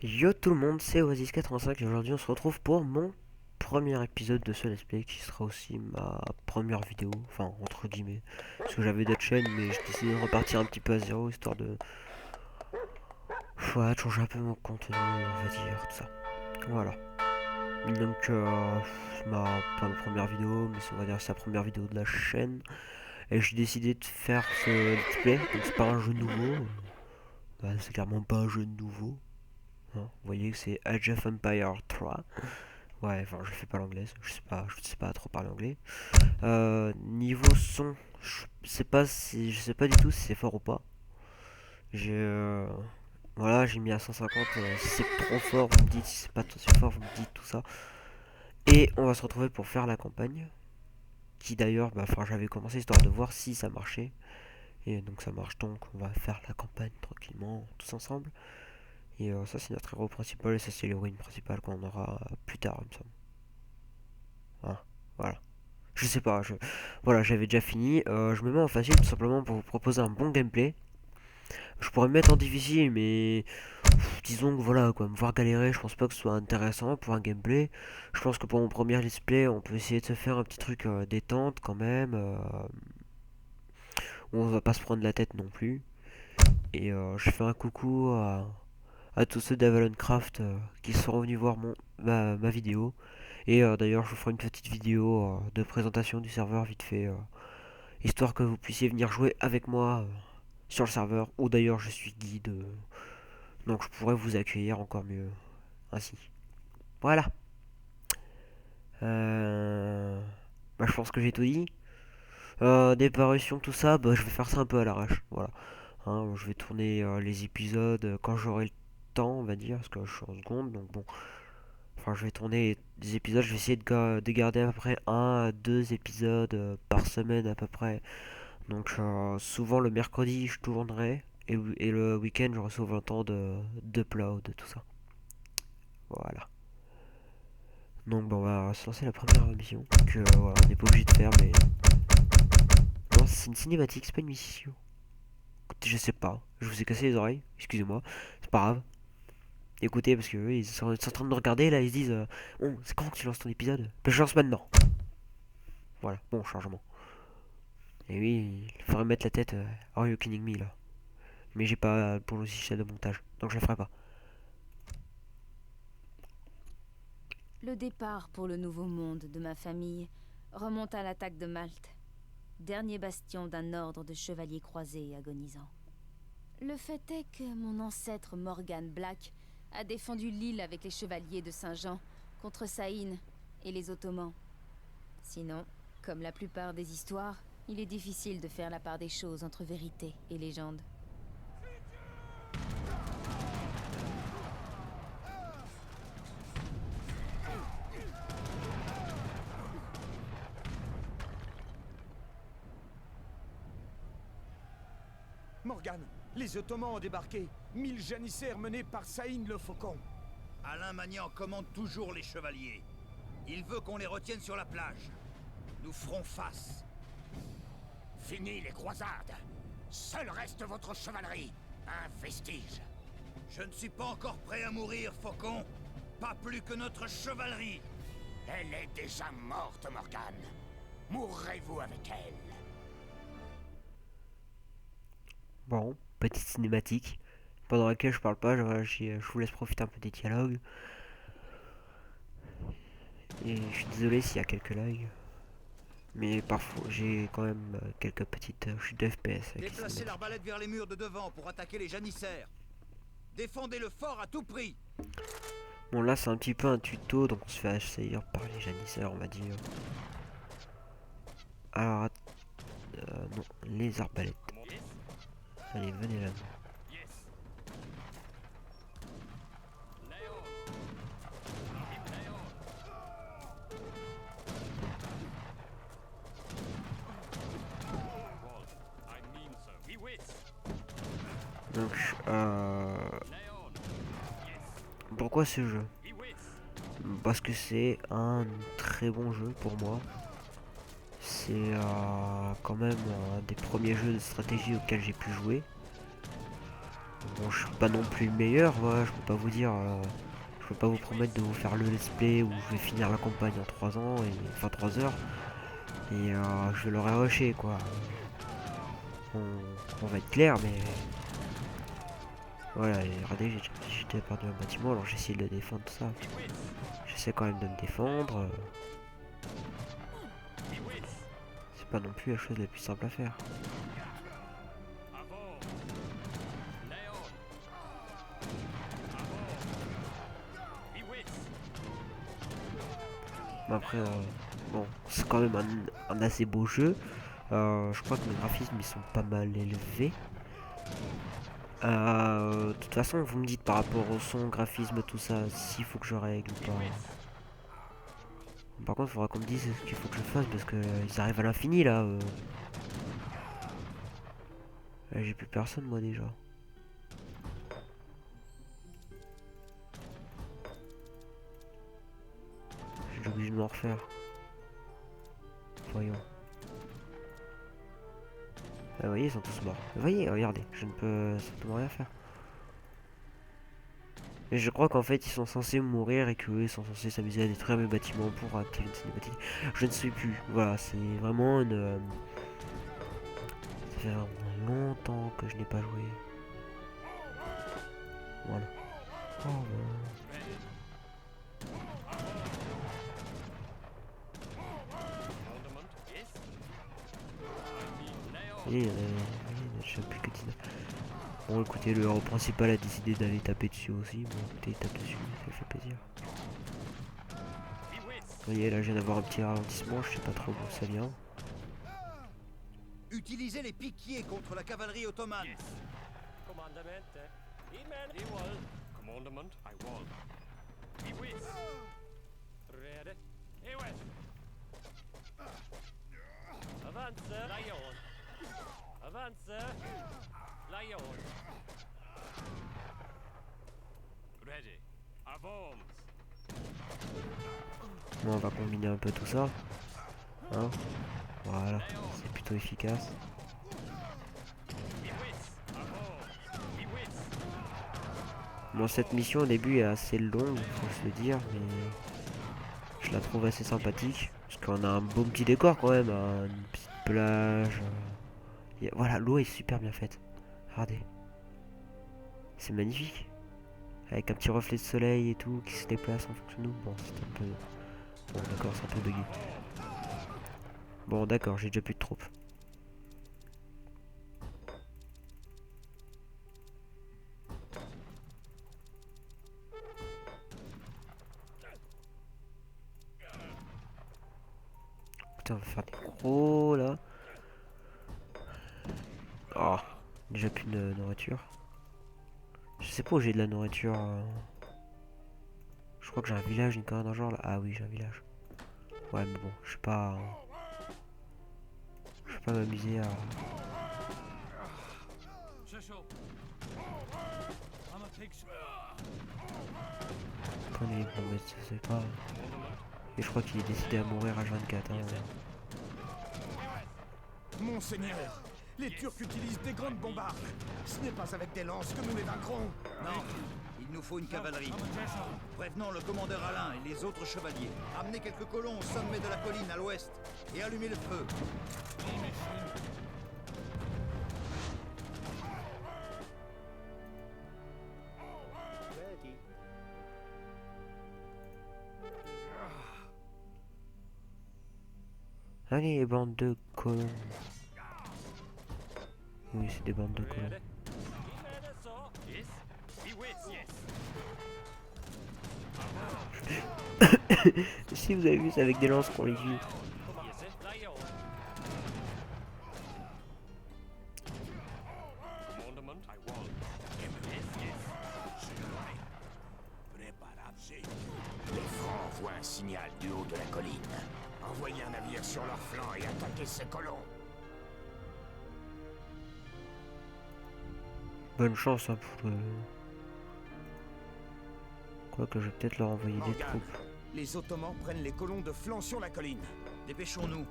Yo tout le monde, c'est Oasis85 et aujourd'hui on se retrouve pour mon premier épisode de ce let's play qui sera aussi ma première vidéo, enfin entre guillemets, parce que j'avais d'autres chaînes mais j'ai décidé de repartir un petit peu à zéro histoire de de changer un peu mon contenu, on va dire, tout ça. Voilà. Donc pas ma première vidéo, mais on va dire c'est la première vidéo de la chaîne et j'ai décidé de faire ce let's play, donc c'est pas un jeu nouveau, c'est clairement pas un jeu nouveau. Hein. Vous voyez que c'est Age of Empire 3. Ouais, enfin, je fais pas l'anglais, je sais pas trop parler anglais. Niveau son, je sais pas du tout si c'est fort ou pas. J'ai, voilà, j'ai mis à 150. Si c'est trop fort, vous me dites. Si c'est pas trop fort, vous me dites tout ça. Et on va se retrouver pour faire la campagne, qui d'ailleurs, enfin, j'avais commencé histoire de voir si ça marchait. Et donc ça marche donc, on va faire la campagne tranquillement, tous ensemble. Et ça c'est notre héros principal et ça c'est l'héroïne principale qu'on aura plus tard, il me semble. Hein, voilà. Je sais pas, voilà, j'avais déjà fini. Je me mets en facile tout simplement pour vous proposer un bon gameplay. Je pourrais me mettre en difficile, mais disons que voilà, quoi, me voir galérer, je pense pas que ce soit intéressant pour un gameplay. Je pense que pour mon premier display, on peut essayer de se faire un petit truc détente quand même, où on va pas se prendre la tête non plus. Et je fais un coucou à tous ceux d'Avaloncraft qui seront venus voir ma vidéo. Et d'ailleurs, je vous ferai une petite vidéo de présentation du serveur vite fait. Histoire que vous puissiez venir jouer avec moi sur le serveur, ou d'ailleurs je suis guide, donc je pourrais vous accueillir encore mieux ainsi. Voilà. Euh, je pense que j'ai tout dit. Des parutions, tout ça, je vais faire ça un peu à l'arrache. Voilà. Hein, je vais tourner les épisodes quand j'aurai le temps, on va dire, parce que je suis en seconde, donc bon. Enfin, je vais tourner des épisodes, je vais essayer de garder à peu près un à deux épisodes par semaine à peu près. Donc souvent le mercredi je tournerai et le week-end je reçois le temps d'upload, de tout ça. Voilà. Donc bon, on va se lancer la première mission que voilà, on n'est pas obligé de faire, mais non, c'est une cinématique, c'est pas une mission. Écoutez, je sais pas, je vous ai cassé les oreilles, excusez-moi, c'est pas grave. Écoutez, parce que eux, ils sont en train de me regarder là, ils se disent bon, c'est quand que tu lances ton épisode? Je lance maintenant. Voilà, bon changement. Et oui, il faudrait mettre la tête Are you kidding me là. Mais j'ai pas pour logiciel de montage, donc je le ferai pas. Le départ pour le nouveau monde de ma famille remonte à l'attaque de Malte, dernier bastion d'un ordre de chevaliers croisés agonisants. Le fait est que mon ancêtre Morgan Black a défendu l'île avec les chevaliers de Saint-Jean contre Saïn et les Ottomans. Sinon, comme la plupart des histoires, il est difficile de faire la part des choses entre vérité et légende. Morgane, les Ottomans ont débarqué. 1000 janissaires menés par Saïn le Faucon. Alain Magnan commande toujours les chevaliers. Il veut qu'on les retienne sur la plage. Nous ferons face. Fini les croisades. Seul reste votre chevalerie. Un vestige. Je ne suis pas encore prêt à mourir, Faucon. Pas plus que notre chevalerie. Elle est déjà morte, Morgane. Mourrez-vous avec elle? Bon, petite cinématique pendant laquelle je parle pas, je vous laisse profiter un peu des dialogues. Et je suis désolé s'il y a quelques lags, mais parfois j'ai quand même quelques petites chutes de FPS avec les Déplacez cinématiques. l'arbalète vers les murs de devant pour attaquer les janissaires. Défendez le fort à tout prix. Bon, là c'est un petit peu un tuto, donc on se fait assaillir par les janissaires, on va dire. Alors, non, les arbalètes. Allez, venez là. Donc, pourquoi ce jeu? Parce que c'est un très bon jeu pour moi. C'est quand même un des premiers jeux de stratégie auxquels j'ai pu jouer. Bon, je suis pas non plus le meilleur, voilà, je peux pas vous dire, je peux pas vous promettre de vous faire le let's play où je vais finir la campagne en 3 ans, et, enfin 3 heures, et je vais l'aurais rushé quoi. On va être clair, mais voilà, et regardez, j'étais perdu un bâtiment, alors j'ai essayé de le défendre, tout ça. J'essaie quand même de me défendre. C'est pas non plus la chose la plus simple à faire. Mais après, bon, c'est quand même un assez beau jeu. Je crois que mes graphismes ils sont pas mal élevés. De toute façon, vous me dites par rapport au son, graphisme, tout ça, s'il faut que je règle ou pas. Par contre, il faudra qu'on me dise ce qu'il faut que je fasse parce que ils arrivent à l'infini là. Là, j'ai plus personne moi déjà. J'ai obligé de m'en refaire. Voyons. Ah, vous voyez, ils sont tous morts. Vous voyez, regardez, je ne peux simplement rien faire. Et je crois qu'en fait, ils sont censés mourir et qu'eux, ils sont censés s'amuser à détruire mes bâtiments pour activer une cinématique. Je ne sais plus. Voilà, c'est vraiment une... Ça fait vraiment longtemps que je n'ai pas joué. Voilà. Oh, voilà. Il y en a déjà plus que 19. Bon écoutez, le héros principal a décidé d'aller taper dessus aussi. Bon écoutez, il tape dessus, ça fait plaisir. Vous voyez, là je viens d'avoir un petit ralentissement, je sais pas trop d'où ça vient. Utilisez les piquiers contre la cavalerie ottomane. Bon, on va combiner un peu tout ça. Hein, voilà, c'est plutôt efficace. Bon, cette mission au début est assez longue, faut se le dire, mais je la trouve assez sympathique. Parce qu'on a un beau petit décor quand même, hein, une petite plage. Voilà, l'eau est super bien faite. Regardez. C'est magnifique. Avec un petit reflet de soleil et tout qui se déplace en fonction de nous. Bon, c'est un peu... Bon, d'accord, c'est un peu buggy. Bon, d'accord, j'ai déjà plus de troupes. Putain, on va faire des gros là. Oh, déjà plus de nourriture. Je sais pas où j'ai de la nourriture. Je crois que j'ai un village, une connerie dans le genre là. Ah oui, j'ai un village. Ouais, mais bon, je sais pas. Je vais pas m'amuser à. Prenez les bombes, je sais pas. Et je crois qu'il est décidé à mourir H24. Hein. Monseigneur, les Turcs utilisent des grandes bombardes. Ce n'est pas avec des lances que nous les vaincrons. Non, il nous faut une cavalerie. Prévenons le commandeur Alain et les autres chevaliers. Amenez quelques colons au sommet de la colline à l'ouest et allumez le feu. Allez, les bandes de colons. Oui, c'est des bandes de colons. Si vous avez vu, c'est avec des lances qu'on les tue. Les Francs voient un signal du haut de la colline. Envoyez un navire sur leur flanc et attaquez ces colons. Bonne chance hein, pour le... Quoique je vais peut-être leur envoyer des troupes. Les Ottomans prennent les colons de flanc sur la colline. Dépêchons-nous.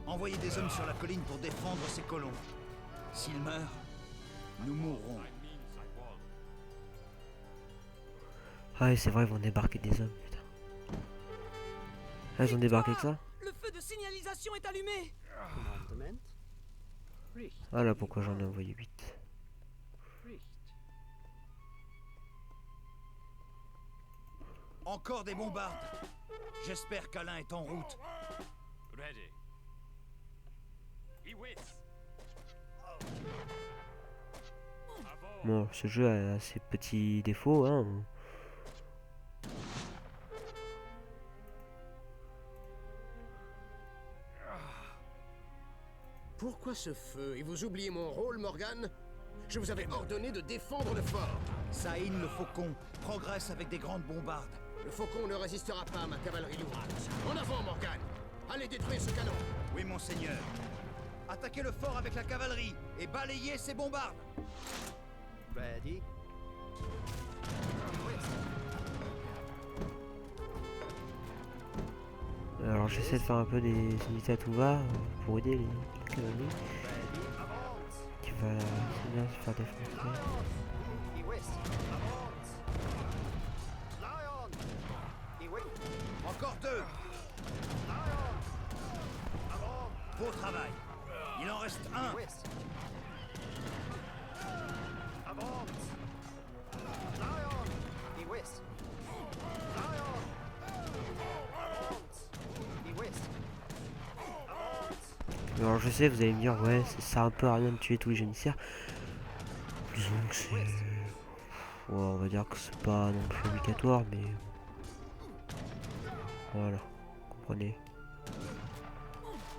Envoyez des hommes sur la colline pour défendre ces colons. S'ils meurent, nous mourrons. Ah ouais, c'est vrai, ils vont débarquer des hommes, putain. Ah, ils ont débarqué que ça? Le feu de signalisation est allumé. Ah là, pourquoi j'en ai envoyé 8? Encore des bombardes. J'espère qu'Alain est en route. Bon, ce jeu a ses petits défauts, hein. Pourquoi ce feu? Et vous oubliez mon rôle, Morgan? Je vous avais ordonné de défendre le fort. Saïn le Faucon progresse avec des grandes bombardes. Le faucon ne résistera pas à ma cavalerie lourde. En avant, Morgan! Allez détruire ce canon! Oui, monseigneur. Attaquez le fort avec la cavalerie et balayez ces bombardes. Ready? Alors j'essaie de faire un peu des unités à tout va pour aider les cavaliers. Qui va assez bien se faire défoncer. Encore deux. Beau travail. Il en reste un. Alors je sais, vous allez me dire, ouais, ça sert un peu à rien de tuer tous les janissaires. Disons que c'est... Ouais, on va dire que c'est pas non plus obligatoire, mais... Voilà, comprenez.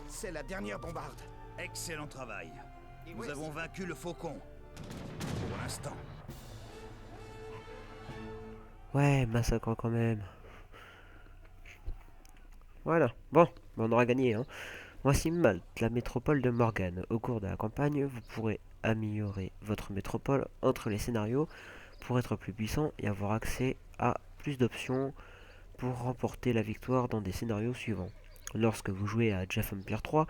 C'est la dernière bombarde. Excellent travail. Nous avons vaincu le Faucon. Pour l'instant. Ouais, massacre quand même. Voilà, bon, on aura gagné, hein. Voici Malte, la métropole de Morgan. Au cours de la campagne, vous pourrez améliorer votre métropole entre les scénarios pour être plus puissant et avoir accès à plus d'options pour remporter la victoire dans des scénarios suivants. Lorsque vous jouez à Age of Empires 3,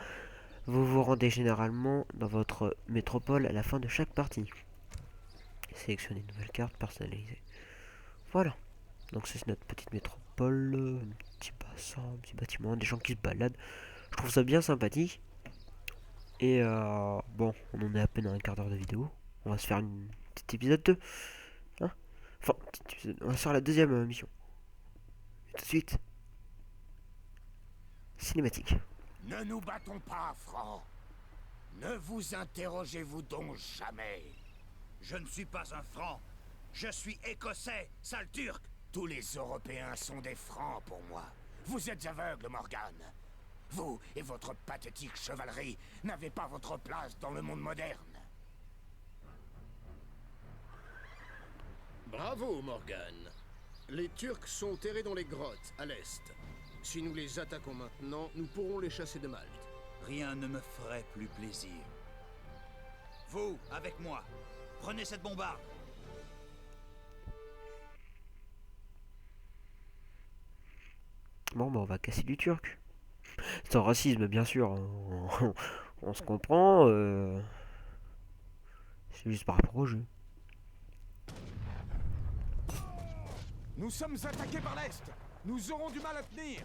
vous vous rendez généralement dans votre métropole à la fin de chaque partie. Sélectionnez une nouvelle carte personnalisée. Voilà, donc c'est notre petite métropole, un petit bassin, un petit bâtiment, des gens qui se baladent. Je trouve ça bien sympathique. Et bon, on en est à peine à un quart d'heure de vidéo. On va se faire une petite épisode 2. Hein, enfin, on va se faire la deuxième mission. Et tout de suite. Cinématique. Ne nous battons pas, Franc. Ne vous interrogez-vous donc jamais. Je ne suis pas un Franc. Je suis écossais, sale turc. Tous les Européens sont des Francs pour moi. Vous êtes aveugle, Morgan. Vous et votre pathétique chevalerie n'avez pas votre place dans le monde moderne. Bravo, Morgan. Les Turcs sont terrés dans les grottes, à l'est. Si nous les attaquons maintenant, nous pourrons les chasser de Malte. Rien ne me ferait plus plaisir. Vous, avec moi, prenez cette bombarde. Bon, bah on va casser du turc. C'est un racisme, bien sûr. On se comprend. C'est juste par rapport au jeu. Nous sommes attaqués par l'Est. Nous aurons du mal à tenir.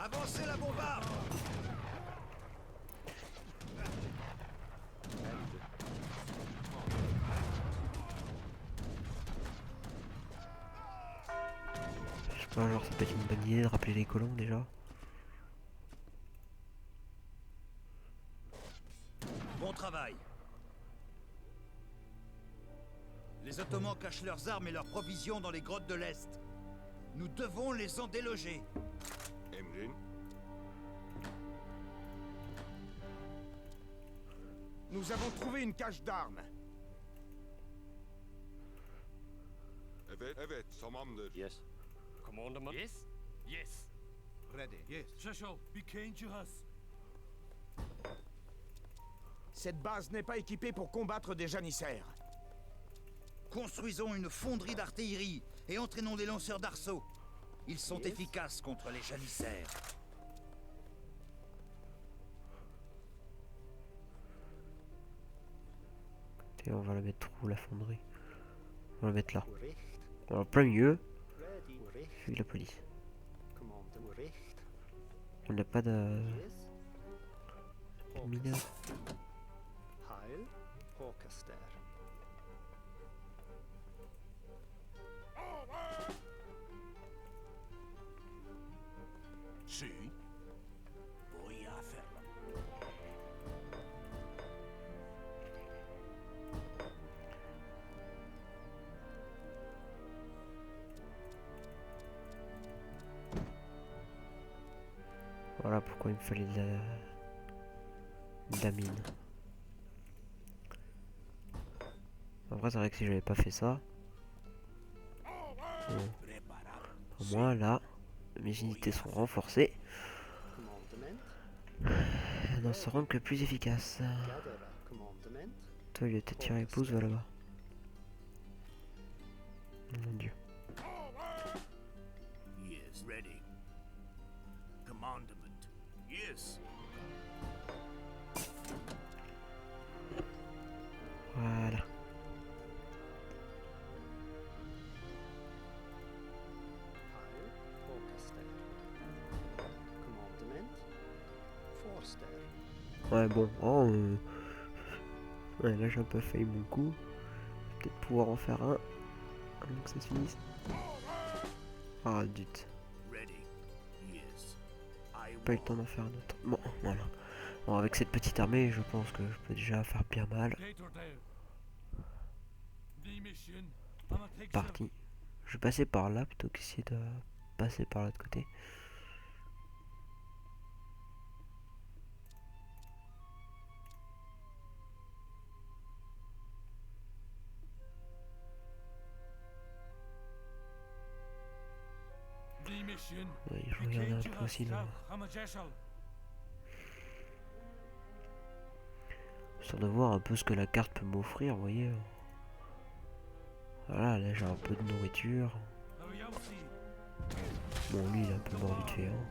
Avancez la bombarde. Je sais pas, genre ça peut être une bonne idée de rappeler les colons déjà. Bon travail. Les Ottomans cachent leurs armes et leurs provisions dans les grottes de l'Est. Nous devons les en déloger. Nous avons trouvé une cache d'armes. Evet, tamamdır. Yes. Commander. Yes? Yes. Ready, yes. Shasho, be dangerous. Cette base n'est pas équipée pour combattre des janissaires. Construisons une fonderie d'artillerie et entraînons des lanceurs d'arceaux. Ils sont efficaces contre les janissaires. Et on va la mettre où, la fonderie? On va la mettre là. En plein milieu. Fuis la police. On n'a pas de mineur. Si. Voy a hacerlo. Voilà pourquoi il me fallait de la mine. En vrai, c'est vrai que si j'avais pas fait ça, bon, au moins là, mes unités sont renforcées. Elles n'en seront que plus efficaces. Toi, il a peut-être tiré pouce, va là-bas. Mon dieu. Yes, ready. Commandment. Yes. Voilà. Ouais, bon, oh, ouais, là j'ai un peu failli mon coup. Peut-être pouvoir en faire un avant que ça se finisse. Ah, zut. Ready. Yes. I Pas eu le temps d'en faire un autre. Bon, voilà. Bon, avec cette petite armée, je pense que je peux déjà faire bien mal. Parti. Je vais passer par là plutôt qu'essayer de passer par l'autre côté. Ouais, je regarde un peu aussi là. Histoire de voir un peu ce que la carte peut m'offrir, vous voyez. Voilà, là j'ai un peu de nourriture. Bon, lui il est un peu mort vite fait. Hein.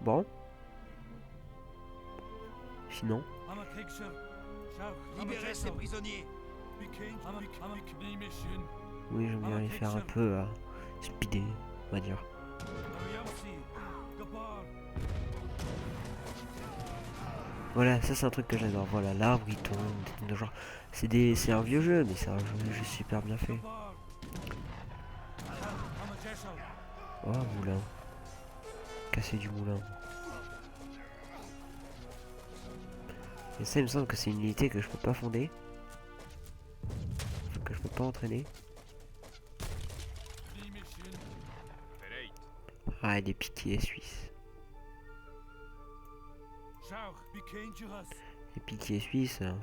Bon. Sinon. Libérez ces prisonniers. Oui, j'aime bien les faire un peu speeder, on va dire. Voilà, ça c'est un truc que j'adore. Voilà, l'arbre il tombe, des trucs de genre. C'est un vieux jeu, mais c'est un jeu super bien fait. Oh, moulin. Casser du moulin. Et ça, il me semble que c'est une unité que je peux pas fonder. Enfin, que je peux pas entraîner. Ah, des piquiers suisses. Les piquiers suisses. Hein.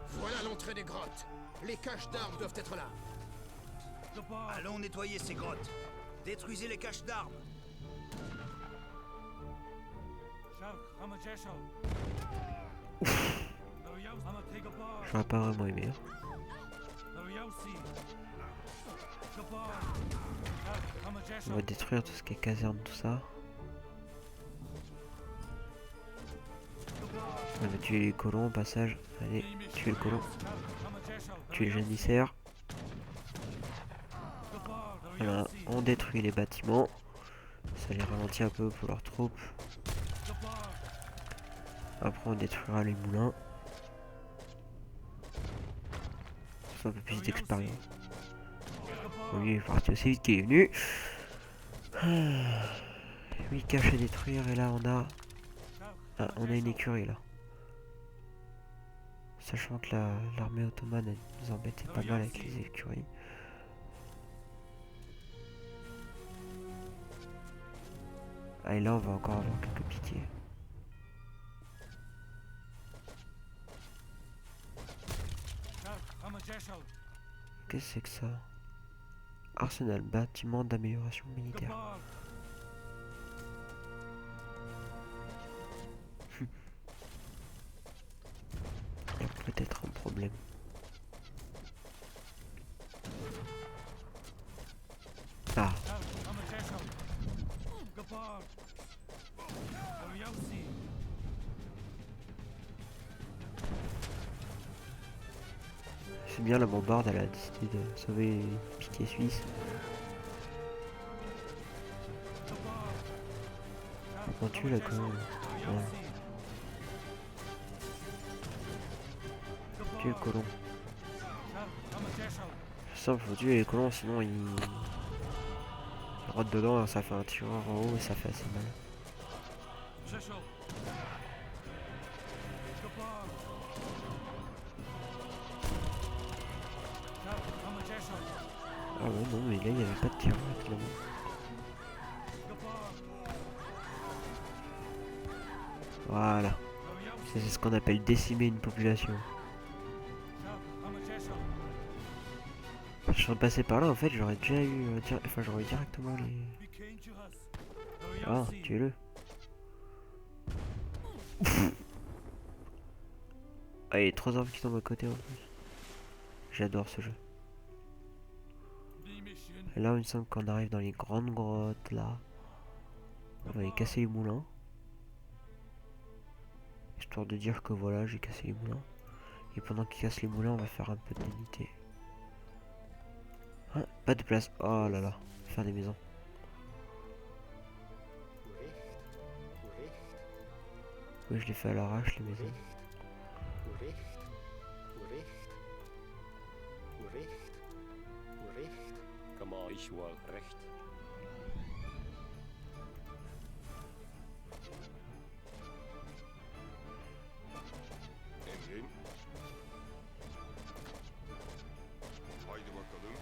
Voilà l'entrée des grottes. Les caches d'armes doivent être là. Allons nettoyer ces grottes. Détruisez les caches d'armes. J'aurais pas vraiment aimé. Hein. On va détruire tout ce qui est caserne, tout ça. On va tuer les colons au passage. Allez, tuer le colon. Tuer les janissaires. Voilà, on détruit les bâtiments. Ça les ralentit un peu pour leurs troupes. Après on détruira les moulins. Ça un peu plus d'expérience. Bon, lui il est parti aussi vite qu'il est venu. 8 caches à détruire et là on a... Ah, on a une écurie là. Sachant que l'armée ottomane elle nous embêtait pas mal avec les écuries. Ah et là on va encore avoir quelques piquets. Qu'est-ce que c'est que ça? Arsenal, bâtiment d'amélioration militaire. Il y a peut-être un problème. C'est bien, la bombarde, elle a décidé de sauver Piquet Suisse. On tue là quand même. Ouais. Tue le colon. C'est simple, faut tuer les colons, sinon ils rentrent dedans, ça fait un tireur en haut et ça fait assez mal. Ah ouais, non, mais là il n'y avait pas de tireur finalement. Voilà. Ça, c'est ce qu'on appelle décimer une population. Je serais passé par là, en fait, j'aurais déjà eu... enfin, j'aurais eu directement les... Ah, tuez-le. Ah, il y a 3 arbres qui tombent à côté en plus. J'adore ce jeu. Et là, il me semble qu'on arrive dans les grandes grottes, là. On va aller casser les moulins. Histoire de dire que voilà, j'ai cassé les moulins. Et pendant qu'ils cassent les moulins, on va faire un peu d'unité. Ah, pas de place. Oh là là. Faire des maisons. Oui, je l'ai fait à l'arrache, les maisons. Comment ich wohl recht? Emrin. Haydi bakalım.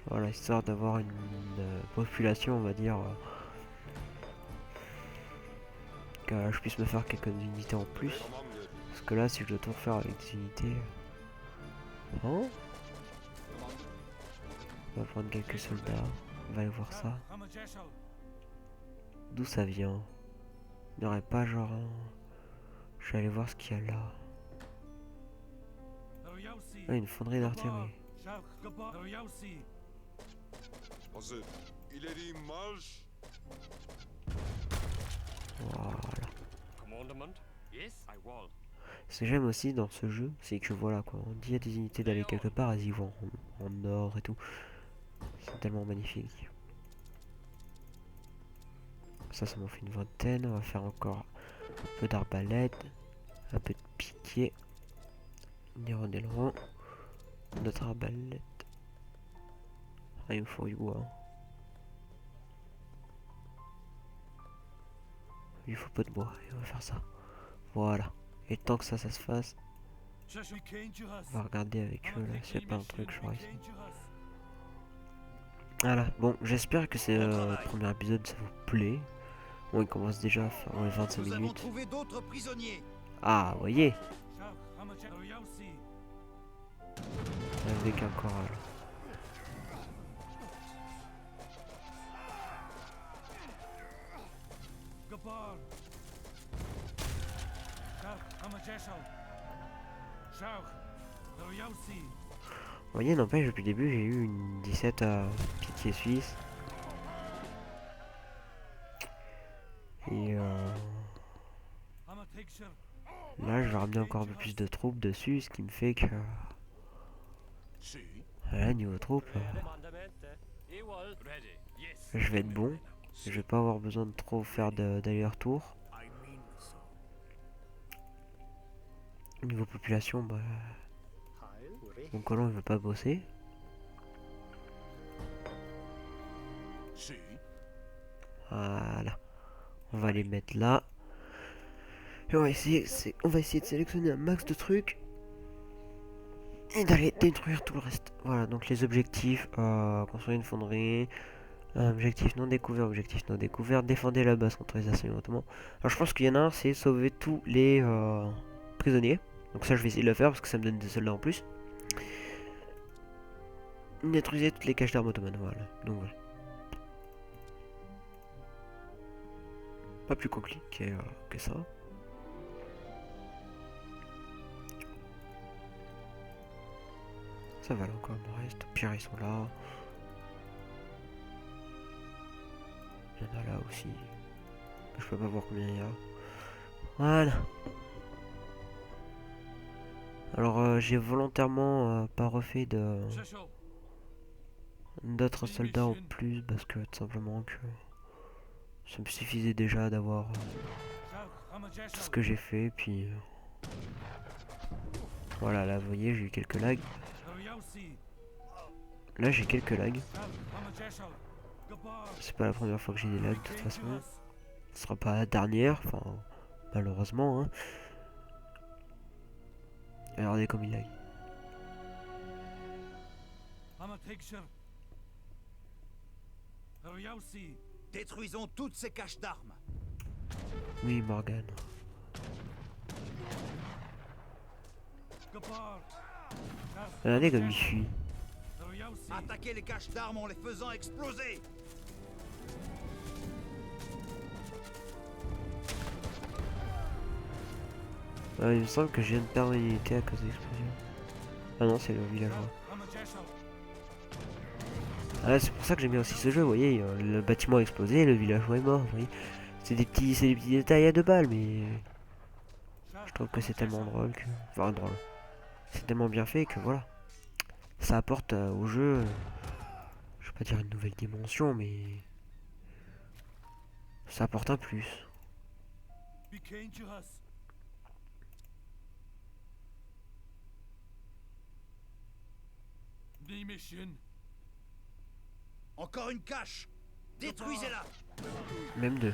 Voilà, histoire d'avoir une population, on va dire, que je puisse me faire quelques unités en plus. Tamamdır. Parce que là, si je dois tout refaire avec des unités... Hein? On va prendre quelques soldats. On va aller voir ça. D'où ça vient? Il n'y aurait pas genre... Je vais aller voir ce qu'il y a là. Ah, une fonderie d'artillerie. Hazır. İleri marş. Voilà. Commandement? Yes, I will. Ce que j'aime aussi dans ce jeu, c'est que voilà quoi, on dit à des unités d'aller quelque part, elles y vont en or et tout. C'est tellement magnifique. Ça m'en fait une vingtaine. On va faire encore un peu d'arbalète, un peu de piquet, des rhodélerons, notre arbalète. Ah, il me faut du bois. Il faut peu de bois et on va faire ça. Voilà. Et tant que ça se fasse, on va regarder avec eux là s'il n'y a pas un truc je vois ici. Voilà, bon, j'espère que ce premier épisode ça vous plaît. Bon, il commence déjà à faire les 25 Nous avons minutes. trouvé d'autres prisonniers. Ah, vous voyez, avec un choral. Vous voyez, n'empêche, depuis le début, j'ai eu une 17 à piquer suisse. Et là, je vais ramener encore un peu plus de troupes dessus, ce qui me fait que... Voilà, niveau troupes, je vais être bon. Je vais pas avoir besoin de trop faire d'aller-retour. Niveau population, bah... Mon colon il veut pas bosser. Voilà. On va les mettre là. Et on va essayer de sélectionner un max de trucs. Et d'aller détruire tout le reste. Voilà, donc les objectifs. Construire une fonderie. Objectif non découvert. Défendez la base contre les assaillants ottomans. Alors je pense qu'il y en a un, c'est sauver tous les prisonniers. Donc ça je vais essayer de le faire parce que ça me donne des soldats en plus. Détruisez toutes les caches d'armes ottomanes, voilà. Donc voilà. Pas plus compliqué que ça. Ça va là encore, il me reste. Au pire ils sont là. Il y en a là aussi. Je peux pas voir combien il y a. Voilà. Alors j'ai volontairement pas refait d'autres soldats en plus parce que tout simplement que ça me suffisait déjà d'avoir tout ce que j'ai fait. Puis voilà, là vous voyez, j'ai eu quelques lags. Là j'ai quelques lags. C'est pas la première fois que j'ai des lags de toute façon. Ce sera pas la dernière, enfin malheureusement hein. Regardez comme il lag. Détruisons toutes ces caches d'armes. Oui, Morgan. Regardez comme il fuit. Attaquez les caches d'armes en les faisant exploser. Il me semble que je viens de perdre une unité à cause de l'explosion. Ah non, c'est le villageois. Ah là, c'est pour ça que j'aime bien aussi ce jeu, vous voyez, le bâtiment a explosé, le villageois est mort, vous voyez. C'est des petits détails à 2 balles, mais je trouve que c'est tellement drôle que... Enfin, drôle. C'est tellement bien fait que voilà. Ça apporte au jeu, je vais pas dire une nouvelle dimension, mais... ça apporte un plus. Encore une cache. Détruisez-la. Même 2.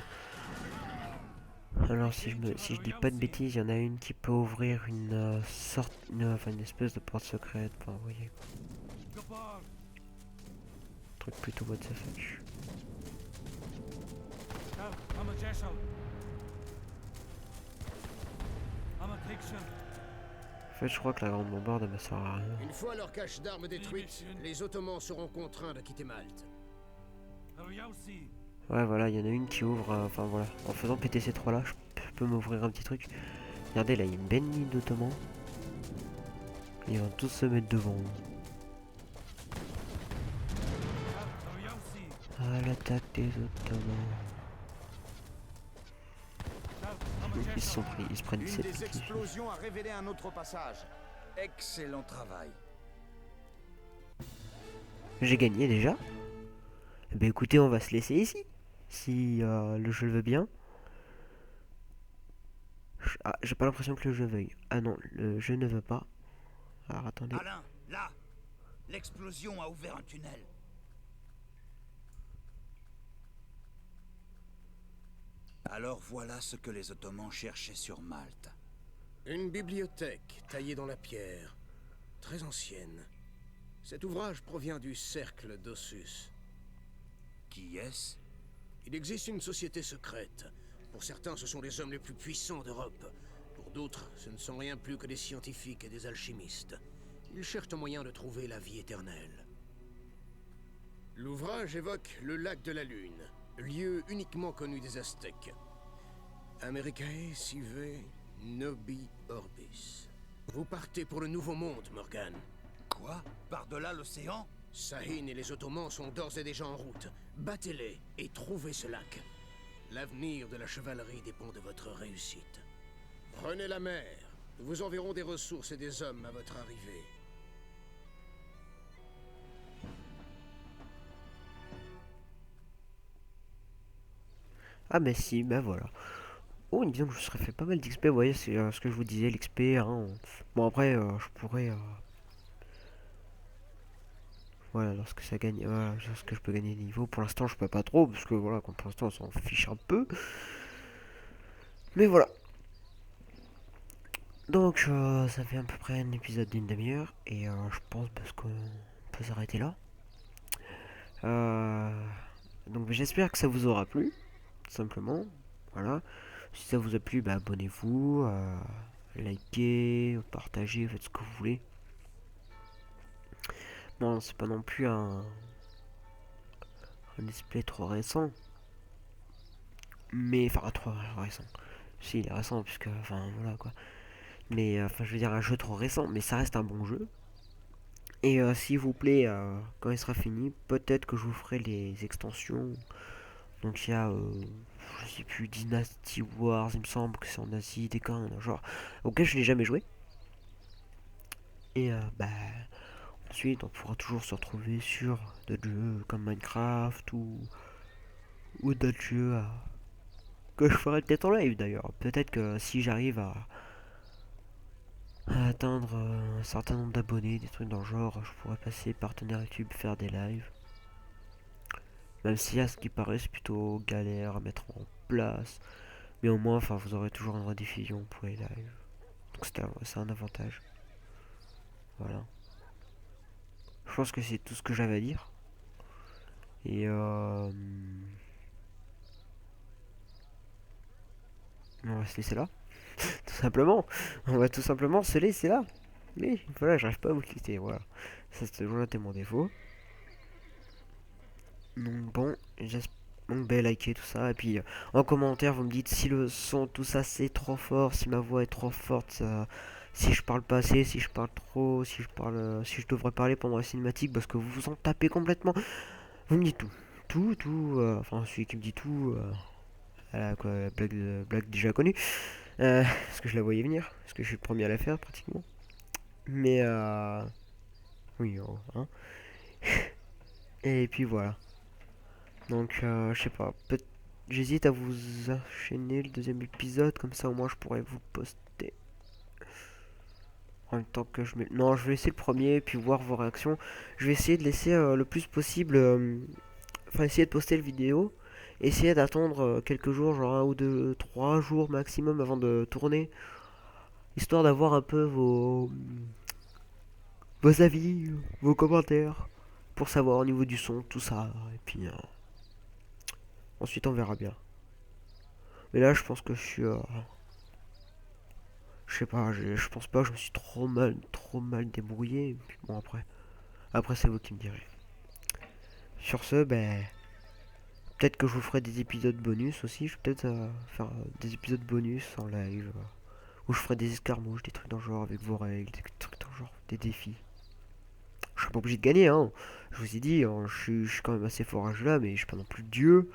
Alors si je dis pas de bêtises, il y en a une qui peut ouvrir une sorte, enfin une espèce de porte secrète. Enfin, vous voyez. Truc plutôt what the fuck. En fait, je crois que la grande bombarde me sert à rien. Une fois leur cache d'armes détruite, les Ottomans seront contraints de quitter Malte. Ouais, voilà, il y en a une qui ouvre, enfin voilà, en faisant péter ces 3 là, je peux m'ouvrir un petit truc. Regardez, là, il y a une belle ligne d'Ottomans. Ils vont tous se mettre devant. À l'attaque des Ottomans. Ils se sont pris, ils se prennent ces Une des petits. explosions a révélé un autre passage. Excellent travail. J'ai gagné déjà. Eh ben écoutez, on va se laisser ici. Si le jeu le veut bien. Ah, j'ai pas l'impression que le jeu veuille. Ah non, le jeu ne veut pas. Alors attendez. Alain, là. L'explosion a ouvert un tunnel. Alors voilà ce que les Ottomans cherchaient sur Malte. Une bibliothèque taillée dans la pierre, très ancienne. Cet ouvrage provient du cercle d'Ossus. Qui est-ce? Il existe une société secrète. Pour certains, ce sont les hommes les plus puissants d'Europe. Pour d'autres, ce ne sont rien plus que des scientifiques et des alchimistes. Ils cherchent un moyen de trouver la vie éternelle. L'ouvrage évoque le lac de la Lune, lieu uniquement connu des Aztèques. Americae sive nobi orbis. Vous partez pour le Nouveau Monde, Morgan. Quoi? Par-delà l'océan? Sahin et les Ottomans sont d'ores et déjà en route. Battez-les et trouvez ce lac. L'avenir de la chevalerie dépend de votre réussite. Prenez la mer. Nous vous enverrons des ressources et des hommes à votre arrivée. Ah bah si, bah voilà. Oh, disons que je serais fait pas mal d'XP, vous voyez, c'est ce que je vous disais, l'XP. Hein. Bon après, je pourrais... Voilà, lorsque ça gagne, voilà, lorsque je peux gagner des niveaux. Pour l'instant, je peux pas trop, parce que voilà, pour l'instant, on s'en fiche un peu. Mais voilà. Donc, ça fait à peu près un épisode d'une demi-heure, et je pense parce qu'on peut s'arrêter là. Donc, j'espère que ça vous aura plu, tout simplement. Voilà. Si ça vous a plu, bah, abonnez-vous, likez, partagez, faites ce que vous voulez. Bon, c'est pas non plus un display trop récent. Mais, enfin, trop récent. Si, il est récent, puisque, enfin, voilà, quoi. Mais, enfin, je veux dire, un jeu trop récent, mais ça reste un bon jeu. Et, s'il vous plaît, quand il sera fini, peut-être que je vous ferai les extensions Donc il y a, je sais plus, Dynasty Wars, il me semble que c'est en Asie, des cas, un genre auquel je n'ai jamais joué. Et bah, ensuite on pourra toujours se retrouver sur d'autres jeux comme Minecraft ou d'autres jeux que je ferai peut-être en live d'ailleurs. Peut-être que si j'arrive à atteindre un certain nombre d'abonnés, des trucs dans le genre, je pourrais passer partenaire YouTube, faire des lives. Même si à ce qui paraît c'est plutôt galère à mettre en place. Mais au moins, enfin, vous aurez toujours une rediffusion pour les lives. Donc c'est un avantage. Voilà. Je pense que c'est tout ce que j'avais à dire. Et on va se laisser là. Tout simplement. On va tout simplement se laisser là. Mais voilà, j'arrive pas à vous quitter. Voilà. Ça c'est toujours été mon défaut. Donc bon, j'espère. Donc ben, likez tout ça. Et puis en commentaire, vous me dites si le son, tout ça c'est trop fort, si ma voix est trop forte, si je parle pas assez, si je parle trop, si je devrais parler pendant la cinématique parce que vous vous en tapez complètement. Vous me dites tout. Enfin, celui qui me dit tout. Voilà quoi, blague déjà connue. Parce que je la voyais venir. Parce que je suis le premier à la faire pratiquement. Mais oui, oh, hein. Et puis voilà. Donc, je sais pas. J'hésite à vous enchaîner le deuxième épisode. Comme ça, au moins, je pourrais vous poster. En même temps que je mets. Non, je vais laisser le premier. Puis voir vos réactions. Je vais essayer de laisser le plus possible. Enfin, essayer de poster le vidéo. Essayer d'attendre quelques jours. Genre 1 ou 2, 3 jours maximum avant de tourner. Histoire d'avoir un peu vos avis, vos commentaires. Pour savoir au niveau du son, tout ça. Et puis. Ensuite, on verra bien. Mais là, je pense que je suis... je sais pas, je pense pas que je me suis trop mal débrouillé. Et puis bon, après c'est vous qui me direz. Sur ce, ben... peut-être que je vous ferai des épisodes bonus aussi. Je vais peut-être faire des épisodes bonus en live. Où je ferai des escarmouches, des trucs dans le genre avec vos règles, des trucs dans le genre, des défis. Je suis pas obligé de gagner, hein. Je vous ai dit, hein, je suis quand même assez fort à ce jeu-là, mais je suis pas non plus Dieu.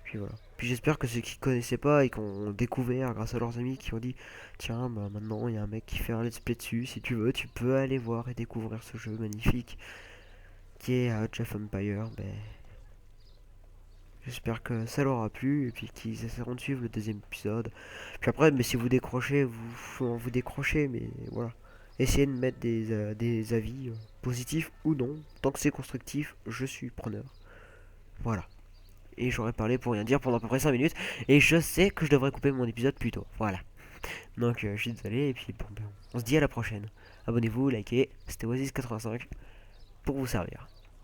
Puis voilà. Puis j'espère que ceux qui connaissaient pas et qui ont découvert grâce à leurs amis qui ont dit tiens bah maintenant il y a un mec qui fait un let's play dessus, si tu veux tu peux aller voir et découvrir ce jeu magnifique qui est Age of Empires. Ben, j'espère que ça leur a plu et puis qu'ils essaieront de suivre le deuxième épisode. Puis après, mais si vous décrochez, vous décrochez, mais voilà. Essayez de mettre des avis positifs ou non. Tant que c'est constructif, je suis preneur. Voilà. Et j'aurais parlé pour rien dire pendant à peu près 5 minutes. Et je sais que je devrais couper mon épisode plus tôt. Voilà. Donc je suis désolé. Et puis bon, on se dit à la prochaine. Abonnez-vous, likez. C'était Oasis85 pour vous servir.